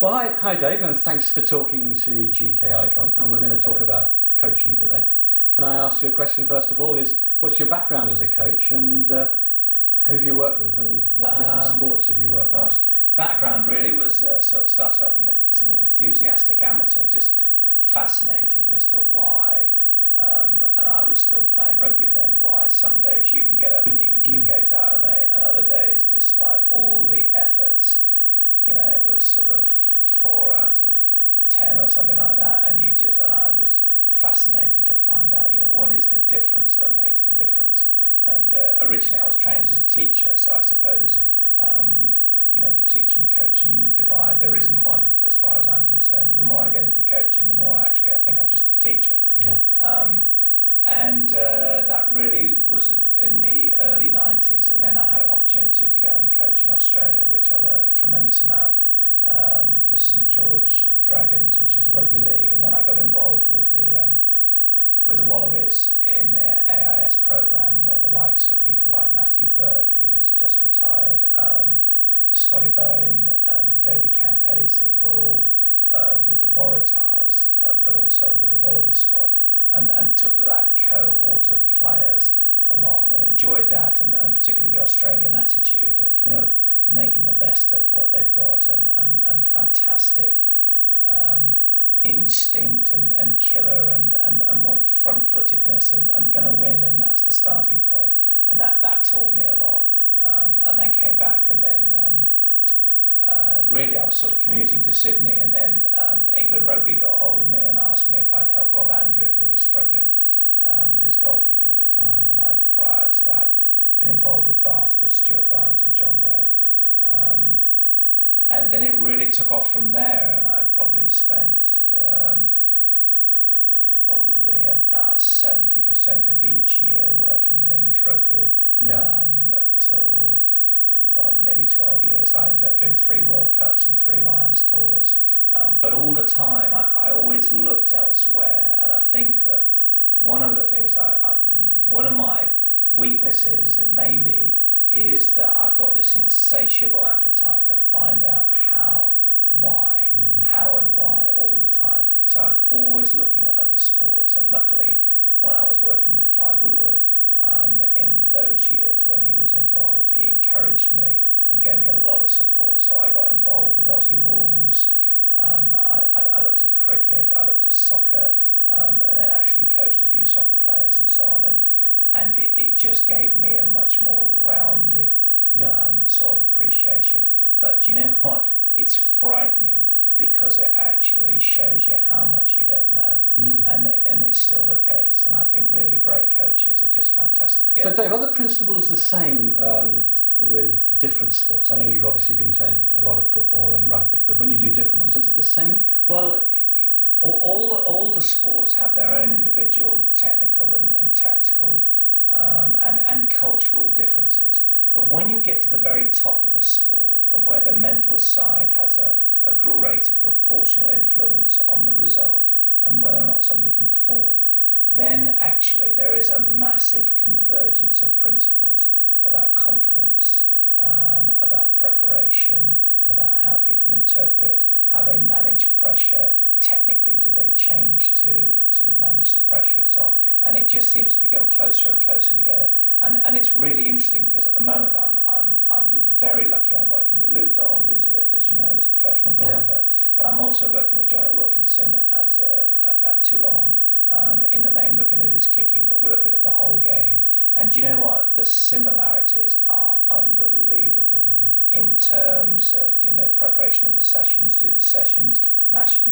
Well, hi Dave, and thanks for talking to GK Icon, and we're going to talk about coaching today. Can I ask you a question first of all, what's your background as a coach, and who have you worked with, and what different sports have you worked with? Background really was sort of started off as an enthusiastic amateur, just fascinated as to why, and I was still playing rugby then, why some days you can get up and you can kick 8 out of 8, and other days, despite all the efforts, it was sort of 4 out of 10 or something like that, and I was fascinated to find out, what is the difference that makes the difference. And originally I was trained as a teacher, so I suppose, the teaching-coaching divide, there isn't one as far as I'm concerned. The more I get into coaching, the more actually I think I'm just a teacher. Yeah. That really was in the early 90s, and then I had an opportunity to go and coach in Australia, which I learned a tremendous amount with St George Dragons, which is a rugby league, and then I got involved with the Wallabies in their AIS program, where the likes of people like Matthew Burke, who has just retired, Scotty Bowen and David Campese were all with the Waratahs, but also with the Wallabies squad. And took that cohort of players along and enjoyed that, and particularly the Australian attitude of making the best of what they've got, and fantastic instinct and killer and want front-footedness and going to win, and that's the starting point. And that taught me a lot. And then came back, and then really I was sort of commuting to Sydney, and then England Rugby got hold of me and asked me if I'd help Rob Andrew, who was struggling with his goal kicking at the time, and I'd prior to that been involved with Bath with Stuart Barnes and John Webb, and then it really took off from there, and I'd probably spent probably about 70% of each year working with English Rugby till nearly 12 years. I ended up doing 3 World Cups and 3 Lions tours, but all the time I always looked elsewhere, and I think that one of the things one of my weaknesses, it may be, is that I've got this insatiable appetite to find out how and why all the time. So I was always looking at other sports, and luckily when I was working with Clyde Woodward in those years when he was involved, he encouraged me and gave me a lot of support. So I got involved with Aussie Rules, I looked at cricket, I looked at soccer, and then actually coached a few soccer players and so on, and it just gave me a much more rounded sort of appreciation. But you know what? It's frightening, because it actually shows you how much you don't know, and it's still the case. And I think really great coaches are just fantastic. So Dave, are the principles the same with different sports? I know you've obviously been trained a lot of football and rugby, but when you do different ones, is it the same? Well, all the sports have their own individual technical and tactical and cultural differences. But when you get to the very top of the sport, and where the mental side has a greater proportional influence on the result and whether or not somebody can perform, then actually there is a massive convergence of principles about confidence, about preparation, about how people interpret, how they manage pressure. Technically, do they change to manage the pressure and so on? And it just seems to become closer and closer together. And it's really interesting, because at the moment I'm very lucky. I'm working with Luke Donald, who's as you know, is a professional golfer, but I'm also working with Johnny Wilkinson at Toulon, in the main looking at his kicking, but we're looking at the whole game. And do you know what? The similarities are unbelievable in terms of preparation of the sessions, do the sessions match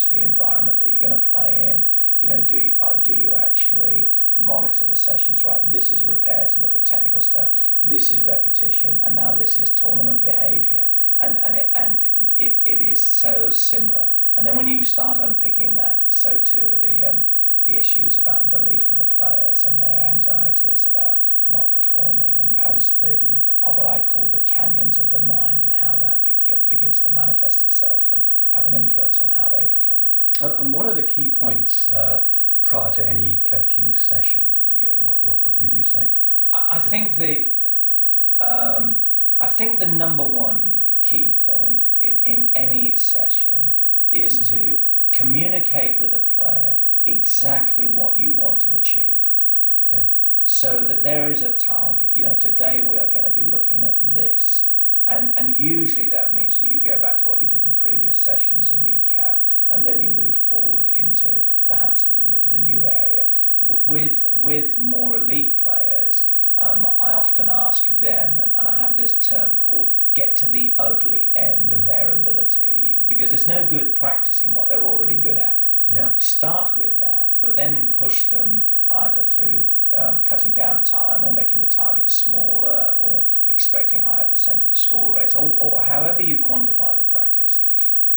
the environment that you're going to play in? Do you actually monitor the sessions? Right, this is repair to look at technical stuff. This is repetition, and now this is tournament behaviour. And it is so similar. And then when you start unpicking that, so too are the issues about belief of the players and their anxieties about not performing, and perhaps what I call the canyons of the mind, and how that begins to manifest itself and have an influence on how they perform. And what are the key points prior to any coaching session that you give? What would you say? I think the number one key point in any session is to communicate with the player exactly what you want to achieve. Okay. So that there is a target. You know, today we are going to be looking at this. And usually that means that you go back to what you did in the previous session as a recap, and then you move forward into perhaps the new area. With more elite players, I often ask them, and I have this term called get to the ugly end of their ability, because it's no good practicing what they're already good at. Yeah. Start with that, but then push them either through cutting down time or making the target smaller or expecting higher percentage score rates or however you quantify the practice.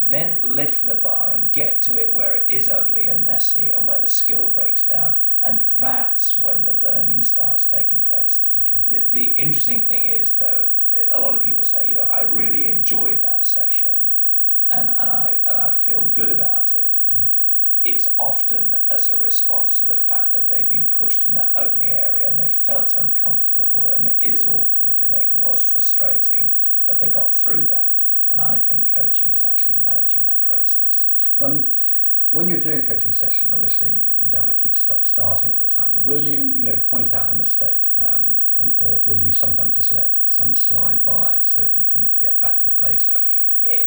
Then lift the bar and get to it where it is ugly and messy and where the skill breaks down, and that's when the learning starts taking place. Okay. The interesting thing is, though, a lot of people say, you know, I really enjoyed that session and I feel good about it. It's often as a response to the fact that they've been pushed in that ugly area and they felt uncomfortable and it is awkward and it was frustrating, but they got through that. And I think coaching is actually managing that process. When you're doing a coaching session, obviously you don't want to keep starting all the time, but will you point out a mistake, or will you sometimes just let some slide by so that you can get back to it later?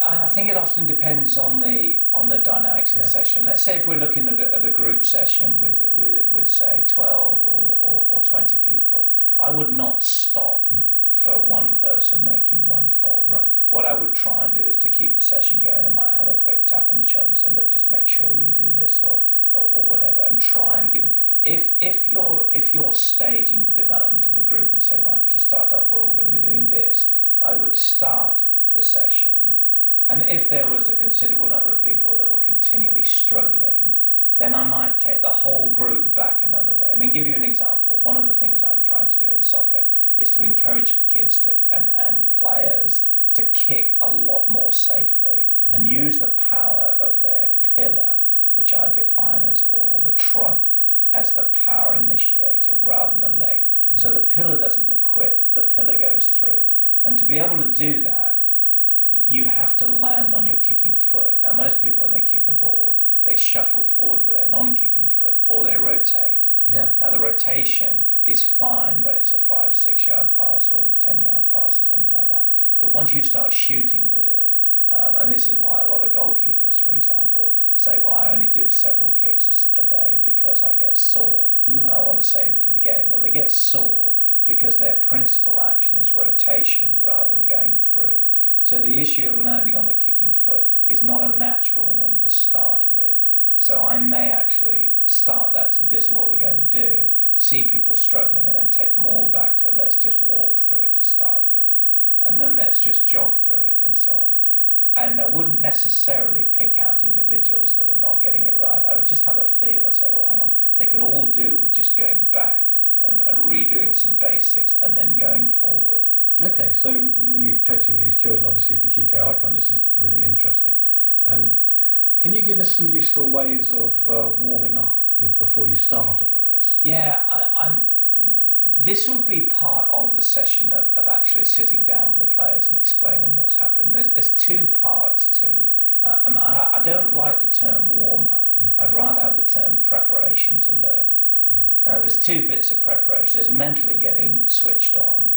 I think it often depends on the dynamics of the session. Let's say if we're looking at a group session with say 12 or 20 people, I would not stop for one person making one fault. Right. What I would try and do is to keep the session going. I might have a quick tap on the shoulder and say, look, just make sure you do this or whatever, and try and give them. If you're staging the development of a group and say, right, to start off, we're all going to be doing this, I would start the session, and if there was a considerable number of people that were continually struggling, then I might take the whole group back another way. I mean, give you an example. One of the things I'm trying to do in soccer is to encourage kids and players to kick a lot more safely and use the power of their pillar, which I define as, or the trunk, as the power initiator rather than the leg. Yeah. So the pillar doesn't quit, the pillar goes through. And to be able to do that, you have to land on your kicking foot. Now, most people, when they kick a ball, they shuffle forward with their non-kicking foot, or they rotate. Yeah. Now, the rotation is fine when it's a 5-6 yard pass or a 10-yard pass or something like that. But once you start shooting with it, and this is why a lot of goalkeepers, for example, say, well, I only do several kicks a day because I get sore and I want to save it for the game. Well, they get sore because their principal action is rotation rather than going through. So the issue of landing on the kicking foot is not a natural one to start with. So I may actually start that, so this is what we're going to do, see people struggling and then take them all back to, let's just walk through it to start with, and then let's just jog through it and so on. And I wouldn't necessarily pick out individuals that are not getting it right. I would just have a feel and say, well, hang on, they could all do with just going back and redoing some basics and then going forward. Okay, so when you're coaching these children, obviously for GK Icon, this is really interesting. Can you give us some useful ways of warming up before you start all of this? Yeah, this would be part of the session of actually sitting down with the players and explaining what's happened. There's two parts to. I don't like the term warm-up. Okay. I'd rather have the term preparation to learn. Now, there's two bits of preparation. There's mentally getting switched on,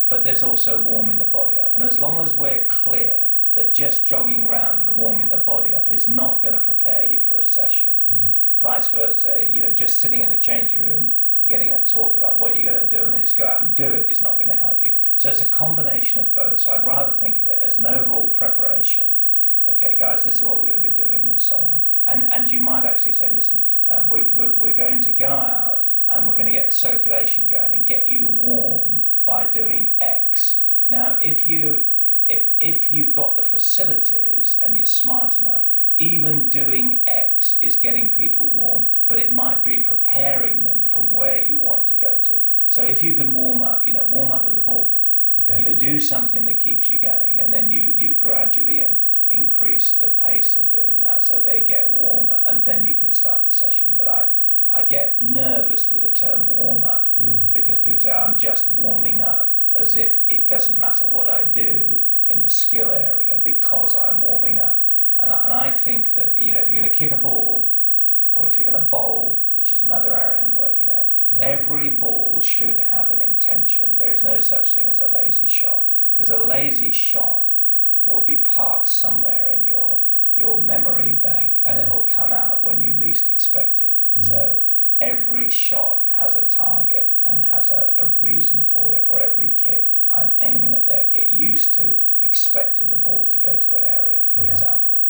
but there's also warming the body up. And as long as we're clear that just jogging around and warming the body up is not going to prepare you for a session, vice versa, just sitting in the changing room, getting a talk about what you're going to do and then just go out and do it is not going to help you. So it's a combination of both. So I'd rather think of it as an overall preparation. Okay, guys, this is what we're going to be doing and so on. And you might actually say, listen, we're going to go out and we're going to get the circulation going and get you warm by doing X. Now, if you've got the facilities and you're smart enough, even doing X is getting people warm, but it might be preparing them from where you want to go to. So if you can warm up with the ball. Okay. Do something that keeps you going, and then you gradually increase the pace of doing that so they get warm, and then you can start the session. But I get nervous with the term warm up because people say I'm just warming up, as if it doesn't matter what I do, in the skill area because I'm warming up. And I think that, if you're going to kick a ball, or if you're going to bowl, which is another area I'm working at, every ball should have an intention. There's no such thing as a lazy shot, because a lazy shot will be parked somewhere in your memory bank, and it'll come out when you least expect it. So every shot has a target and has a reason for it, or every kick I'm aiming at there. Get used to expecting the ball to go to an area, for example.